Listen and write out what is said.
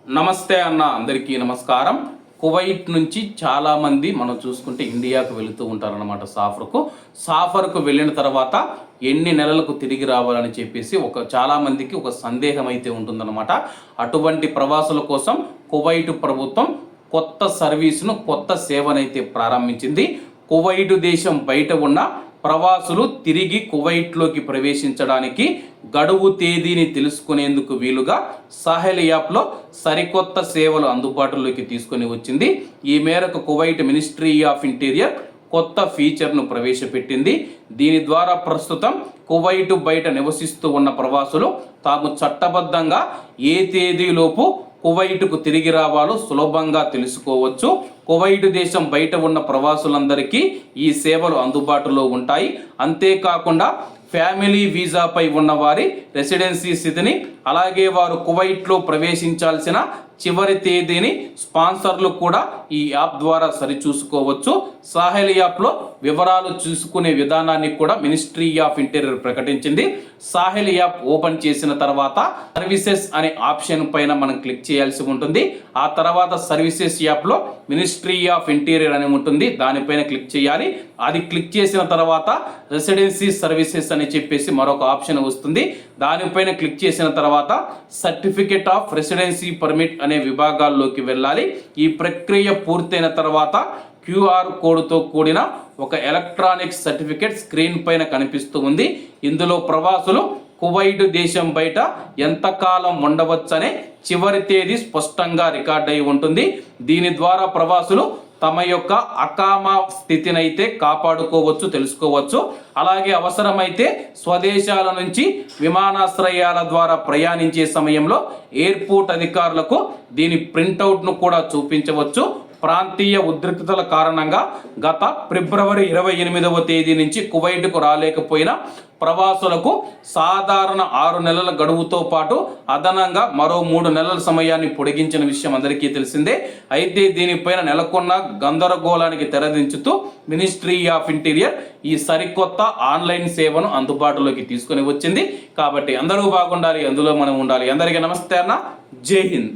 నమస్తే అన్న, అందరికీ నమస్కారం. కువైట్ నుంచి చాలామంది మనం చూసుకుంటే ఇండియాకు వెళుతూ ఉంటారన్నమాట. సాఫర్కు వెళ్ళిన తర్వాత ఎన్ని నెలలకు తిరిగి రావాలని చెప్పేసి చాలామందికి ఒక సందేహం అయితే ఉంటుందన్నమాట. అటువంటి ప్రవాసుల కోసం కువైట్ ప్రభుత్వం కొత్త సర్వీసును, కొత్త సేవనైతే ప్రారంభించింది. కువైట్ దేశం బయట ఉన్న ప్రవాసులు తిరిగి కువైట్లోకి ప్రవేశించడానికి గడువు తేదీని తెలుసుకునేందుకు వీలుగా సాహెల్ యాప్లో సరికొత్త సేవలు అందుబాటులోకి తీసుకొని వచ్చింది. ఈ మేరకు కువైట్ మినిస్ట్రీ ఆఫ్ ఇంటీరియర్ కొత్త ఫీచర్ను ప్రవేశపెట్టింది. దీని ద్వారా ప్రస్తుతం కువైట్ బయట నివసిస్తూ ఉన్న ప్రవాసులు తాము చట్టబద్ధంగా ఏ తేదీలోపు కువైట్కు తిరిగి రావాలో సులభంగా తెలుసుకోవచ్చు. కువైట్ దేశం బయట ఉన్న ప్రవాసులందరికీ ఈ సేవలు అందుబాటులో ఉంటాయి. అంతేకాకుండా ఫ్యామిలీ వీసాపై ఉన్న వారి రెసిడెన్సీ స్థితిని, అలాగే వారు కువైట్లో ప్రవేశించాల్సిన చివరి తేదీని స్పాన్సర్లు కూడా ఈ యాప్ ద్వారా సరిచూసుకోవచ్చు. సాహెల్ యాప్లో వివరాలు చూసుకునే విధానాన్ని కూడా మినిస్ట్రీ ఆఫ్ ఇంటీరియర్ ప్రకటించింది. సాహెల్ యాప్ ఓపెన్ చేసిన తర్వాత సర్వీసెస్ అనే ఆప్షన్ పైన మనం క్లిక్ చేయాల్సి ఉంటుంది. ఆ తర్వాత సర్వీసెస్ యాప్లో మినిస్ట్రీ ఆఫ్ ఇంటీరియర్ అని ఉంటుంది, దానిపైన క్లిక్ చేయాలి. అది క్లిక్ చేసిన తర్వాత రెసిడెన్సీ సర్వీసెస్ అని చెప్పేసి మరొక ఆప్షన్ వస్తుంది. దానిపైన క్లిక్ చేసిన తర్వాత సర్టిఫికేట్ ఆఫ్ రెసిడెన్సీ పర్మిట్ అనే విభాగాల్లోకి వెళ్ళాలి. ఈ ప్రక్రియ పూర్తయిన తర్వాత క్యూఆర్ కోడ్తో కూడిన ఒక ఎలక్ట్రానిక్ సర్టిఫికేట్ స్క్రీన్ పైన కనిపిస్తూ ఉంది. ఇందులో ప్రవాసులు కువైట్ దేశం బయట ఎంతకాలం ఉండవచ్చనే చివరి తేదీ స్పష్టంగా రికార్డ్ అయి ఉంటుంది. దీని ద్వారా ప్రవాసులు తమ యొక్క అకామా స్థితినైతే కాపాడుకోవచ్చు, తెలుసుకోవచ్చు. అలాగే అవసరమైతే స్వదేశాల నుంచి విమానాశ్రయాల ద్వారా ప్రయాణించే సమయంలో ఎయిర్పోర్ట్ అధికారులకు దీని ప్రింటౌట్ను కూడా చూపించవచ్చు. ప్రాంతీయ ఉద్రిక్తతల కారణంగా గత ఫిబ్రవరి 28వ తేదీ నుంచి కువైట్కు రాలేకపోయిన ప్రవాసులకు సాధారణ 6 నెలల గడువుతో పాటు అదనంగా మరో 3 నెలల సమయాన్ని పొడిగించిన విషయం అందరికీ తెలిసిందే. అయితే దీనిపైన నెలకొన్న గందరగోళానికి తెరదించుతూ మినిస్ట్రీ ఆఫ్ ఇంటీరియర్ ఈ సరికొత్త ఆన్లైన్ సేవను అందుబాటులోకి తీసుకొని వచ్చింది. కాబట్టి అందరూ బాగుండాలి, అందులో మనం ఉండాలి. అందరికీ నమస్తే అన్న, జై హింద్.